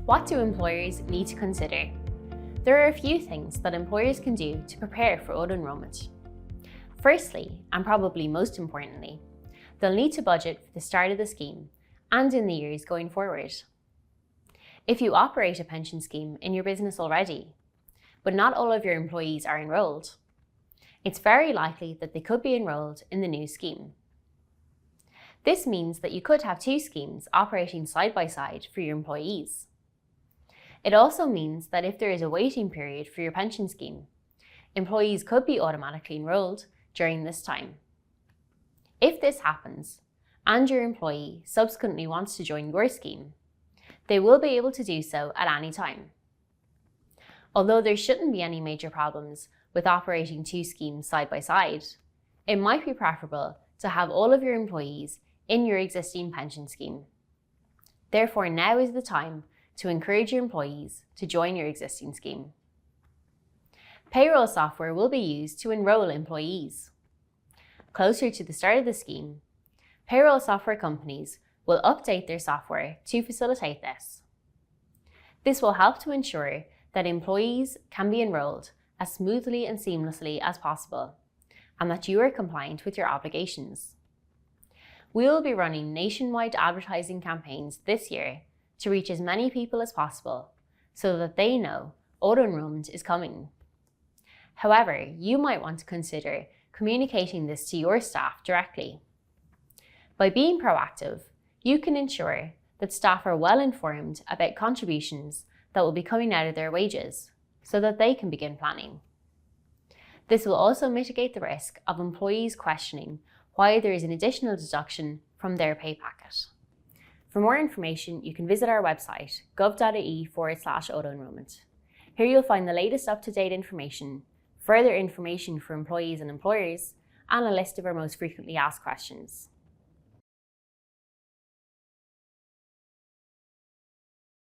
What do employers need to consider? There are a few things that employers can do to prepare for auto-enrolment. Firstly, and probably most importantly, they'll need to budget for the start of the scheme and in the years going forward. If you operate a pension scheme in your business already, but not all of your employees are enrolled, it's very likely that they could be enrolled in the new scheme. This means that you could have two schemes operating side by side for your employees. It also means that if there is a waiting period for your pension scheme, employees could be automatically enrolled during this time. If this happens, and your employee subsequently wants to join your scheme, they will be able to do so at any time. Although there shouldn't be any major problems with operating two schemes side by side, it might be preferable to have all of your employees in your existing pension scheme. Therefore, now is the time to encourage your employees to join your existing scheme. Payroll software will be used to enroll employees. Closer to the start of the scheme, payroll software companies will update their software to facilitate this. This will help to ensure that employees can be enrolled as smoothly and seamlessly as possible, and that you are compliant with your obligations. We will be running nationwide advertising campaigns this year to reach as many people as possible so that they know auto-enrolment is coming. However, you might want to consider communicating this to your staff directly. By being proactive, you can ensure that staff are well informed about contributions that will be coming out of their wages so that they can begin planning. This will also mitigate the risk of employees questioning why there is an additional deduction from their pay packet. For more information, you can visit our website, gov.ie/auto-enrolment. Here you'll find the latest up-to-date information, further information for employees and employers, and a list of our most frequently asked questions.